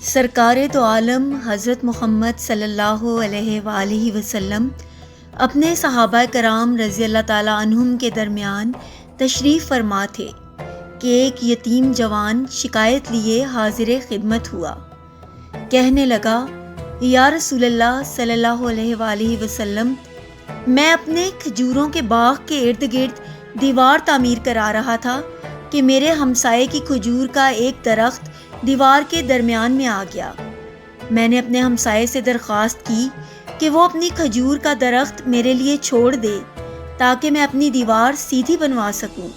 سرکار دو عالم حضرت محمد صلی اللہ علیہ وآلہ وسلم اپنے صحابہ کرام رضی اللہ تعالیٰ عنہم کے درمیان تشریف فرما تھے کہ ایک یتیم جوان شکایت لیے حاضر خدمت ہوا۔ کہنے لگا، یا رسول اللہ صلی اللہ علیہ وآلہ وسلم، میں اپنے کھجوروں کے باغ کے ارد گرد دیوار تعمیر کرا رہا تھا کہ میرے ہمسائے کی کھجور کا ایک درخت دیوار کے درمیان میں آ گیا۔ میں نے اپنے ہمسائے سے درخواست کی کہ وہ اپنی کھجور کا درخت میرے لیے چھوڑ دے تاکہ میں اپنی دیوار سیدھی بنوا سکوں۔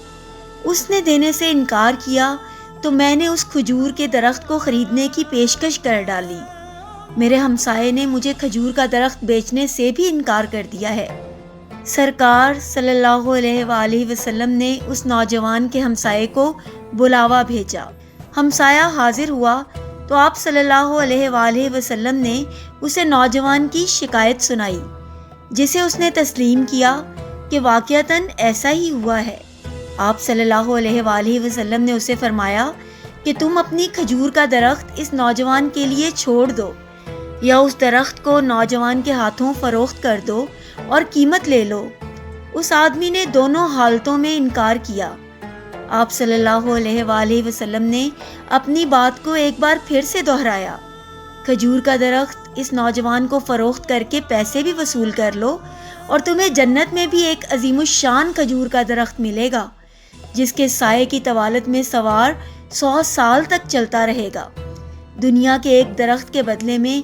اس نے دینے سے انکار کیا تو میں نے اس کھجور کے درخت کو خریدنے کی پیشکش کر ڈالی۔ میرے ہمسائے نے مجھے کھجور کا درخت بیچنے سے بھی انکار کر دیا ہے۔ سرکار صلی اللہ علیہ وآلہ وسلم نے اس نوجوان کے ہمسائے کو بلاوا بھیجا۔ ہمسایہ حاضر ہوا تو آپ صلی اللہ علیہ وآلہ وسلم نے اسے نوجوان کی شکایت سنائی، جسے اس نے تسلیم کیا کہ واقعتاً ایسا ہی ہوا ہے۔ آپ صلی اللہ علیہ وآلہ وسلم نے اسے فرمایا کہ تم اپنی کھجور کا درخت اس نوجوان کے لیے چھوڑ دو، یا اس درخت کو نوجوان کے ہاتھوں فروخت کر دو اور قیمت لے لو۔ اس آدمی نے دونوں حالتوں میں انکار کیا۔ آپ صلی اللہ علیہ وآلہ وسلم نے اپنی بات کو ایک بار پھر سے دہرایا، کھجور کا درخت اس نوجوان کو فروخت کر کے پیسے بھی وصول کر لو اور تمہیں جنت میں بھی ایک عظیم الشان کھجور کا درخت ملے گا جس کے سائے کی طوالت میں سوار 100 سال تک چلتا رہے گا۔ دنیا کے ایک درخت کے بدلے میں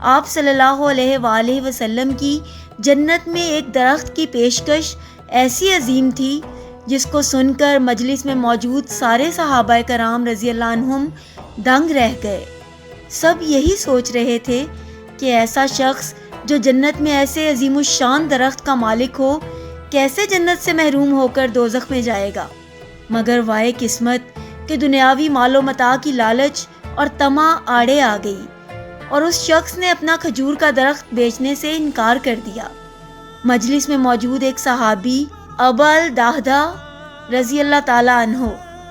آپ صلی اللہ علیہ وآلہ وسلم کی جنت میں ایک درخت کی پیشکش ایسی عظیم تھی جس کو سن کر مجلس میں موجود سارے صحابہ کرام رضی اللہ عنہم دنگ رہ گئے۔ سب یہی سوچ رہے تھے کہ ایسا شخص جو جنت میں ایسے عظیم الشان درخت کا مالک ہو، کیسے جنت سے محروم ہو کر دوزخ میں جائے گا۔ مگر وائے قسمت کہ دنیاوی مال و متاع کی لالچ اور طمع آڑے آ گئی اور اس شخص نے اپنا کھجور کا درخت بیچنے سے انکار کر دیا۔ مجلس میں موجود ایک صحابی ابا الدہدہ رضی اللہ تعالیٰ عنہ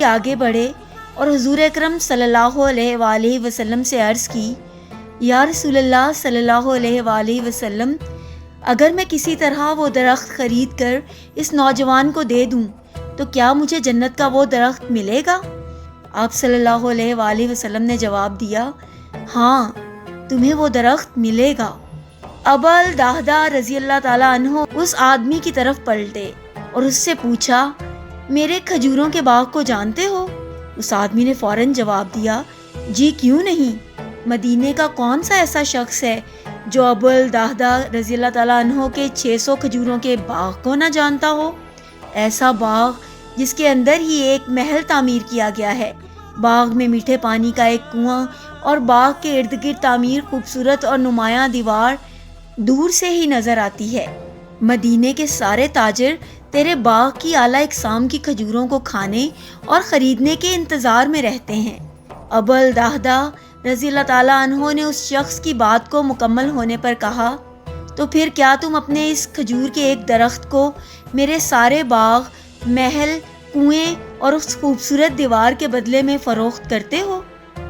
آگے بڑھے اور حضور اکرم صلی اللہ علیہ وآلہ وسلم سے عرض کی، یا رسول اللہ صلی اللہ علیہ وآلہ وسلم، اگر میں کسی طرح وہ درخت خرید کر اس نوجوان کو دے دوں تو کیا مجھے جنت کا وہ درخت ملے گا؟ آپ صلی اللہ علیہ وآلہ وسلم نے جواب دیا، ہاں، تمہیں وہ درخت ملے گا۔ ابا الدہدہ رضی اللہ تعالیٰ عنہ اس آدمی کی طرف پلٹے اور اس سے پوچھا، میرے کھجوروں کے باغ کو جانتے ہو؟ اس آدمی نے فوراً جواب دیا، جی کیوں نہیں، مدینے کا کون سا ایسا شخص ہے جو ابو الدہدہ رضی اللہ تعالیٰ عنہ کے 600 کھجوروں کے باغ کو نہ جانتا ہو؟ ایسا باغ جس کے اندر ہی ایک محل تعمیر کیا گیا ہے، باغ میں میٹھے پانی کا ایک کنواں اور باغ کے ارد گرد تعمیر خوبصورت اور نمایاں دیوار دور سے ہی نظر آتی ہے۔ مدینے کے سارے تاجر تیرے باغ کی اعلیٰ اقسام کی کھجوروں کو کھانے اور خریدنے کے انتظار میں رہتے ہیں۔ ابو الدہدہ رضی اللہ تعالیٰ عنہ نے اس شخص کی بات کو مکمل ہونے پر کہا، تو پھر کیا تم اپنے اس کھجور کے ایک درخت کو میرے سارے باغ، محل، کنویں اور اس خوبصورت دیوار کے بدلے میں فروخت کرتے ہو؟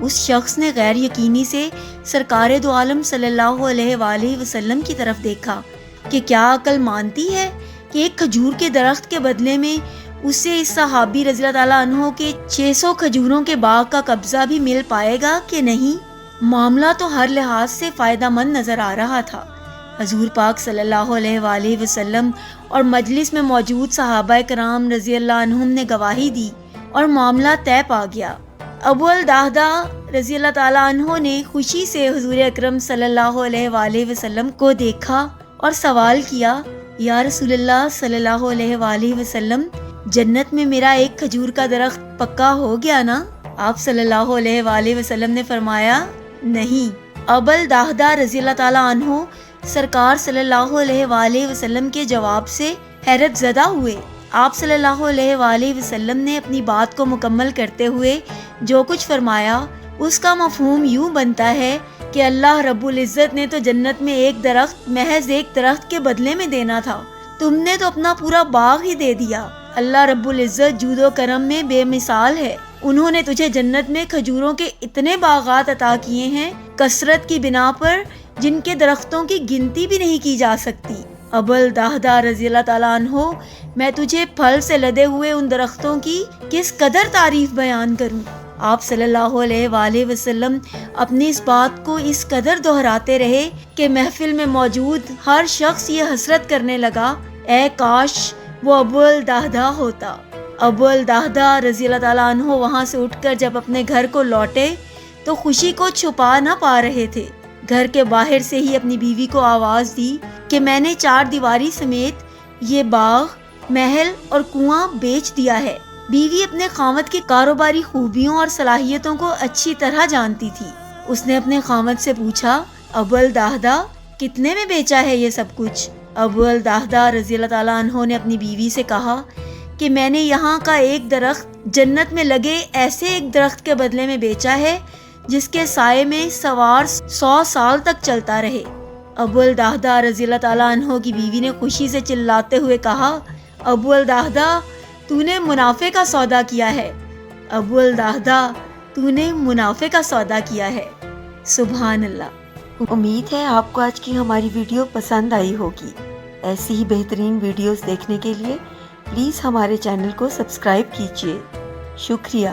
اس شخص نے غیر یقینی سے سرکار دو عالم صلی اللہ علیہ وآلہ وسلم کی طرف دیکھا کہ کیا عقل مانتی ہے کہ ایک کھجور کے درخت کے بدلے میں اسے اس صحابی رضی اللہ تعالیٰ عنہ کے 600 کھجوروں کے باغ کا قبضہ بھی مل پائے گا کہ نہیں؟ معاملہ تو ہر لحاظ سے فائدہ مند نظر آ رہا تھا۔ حضور پاک صلی اللہ علیہ وآلہ وسلم اور مجلس میں موجود صحابہ کرام رضی اللہ عنہم نے گواہی دی اور معاملہ طے پا گیا۔ ابو الدہدہ رضی اللہ تعالیٰ عنہ نے خوشی سے حضور اکرم صلی اللہ علیہ وآلہ وسلم کو دیکھا اور سوال کیا، یا رسول اللہ صلی اللہ علیہ وآلہ وسلم، جنت میں میرا ایک کھجور کا درخت پکا ہو گیا نا؟ آپ صلی اللہ علیہ وآلہ وسلم نے فرمایا، نہیں۔ ابا الدہدہ رضی اللہ تعالیٰ عنہ سرکار صلی اللہ علیہ وآلہ وسلم کے جواب سے حیرت زدہ ہوئے۔ آپ صلی اللہ علیہ وآلہ وسلم نے اپنی بات کو مکمل کرتے ہوئے جو کچھ فرمایا اس کا مفہوم یوں بنتا ہے کہ اللہ رب العزت نے تو جنت میں ایک درخت محض ایک درخت کے بدلے میں دینا تھا، تم نے تو اپنا پورا باغ ہی دے دیا۔ اللہ رب العزت جود و کرم میں بے مثال ہے۔ انہوں نے تجھے جنت میں کھجوروں کے اتنے باغات عطا کیے ہیں کثرت کی بنا پر جن کے درختوں کی گنتی بھی نہیں کی جا سکتی۔ ابو الدہداء رضی اللہ تعالیٰ عنہ، میں تجھے پھل سے لدے ہوئے ان درختوں کی کس قدر تعریف بیان کروں۔ آپ صلی اللہ علیہ وآلہ وسلم اپنی اس بات کو اس قدر دہراتے رہے کہ محفل میں موجود ہر شخص یہ حسرت کرنے لگا، اے کاش وہ ابو الدہداء ہوتا۔ ابو الدہداء رضی اللہ تعالیٰ عنہ وہاں سے اٹھ کر جب اپنے گھر کو لوٹے تو خوشی کو چھپا نہ پا رہے تھے۔ گھر کے باہر سے ہی اپنی بیوی کو آواز دی کہ میں نے 4 دیواری سمیت یہ باغ، محل اور کنواں بیچ دیا ہے۔ بیوی اپنے خاوند کی کاروباری خوبیوں اور صلاحیتوں کو اچھی طرح جانتی تھی۔ اس نے اپنے خاوند سے پوچھا، ابو الدہداء کتنے میں بیچا ہے یہ سب کچھ؟ ابو الدہداء رضی اللہ تعالیٰ عنہ نے اپنی بیوی سے کہا کہ میں نے یہاں کا ایک درخت جنت میں لگے ایسے ایک درخت کے بدلے میں بیچا ہے جس کے سائے میں سوار 100 سال تک چلتا رہے۔ ابو الدہداء رضی اللہ تعالیٰ عنہ کی بیوی نے خوشی سے چلاتے ہوئے کہا، ابو الدہداء تو نے منافع کا سودا کیا ہے، ابو الدہداء تو نے منافع کا سودا کیا ہے۔ سبحان اللہ۔ امید ہے آپ کو آج کی ہماری ویڈیو پسند آئی ہوگی۔ ایسی ہی بہترین ویڈیوز دیکھنے کے لیے پلیز ہمارے چینل کو سبسکرائب کیجیے۔ شکریہ۔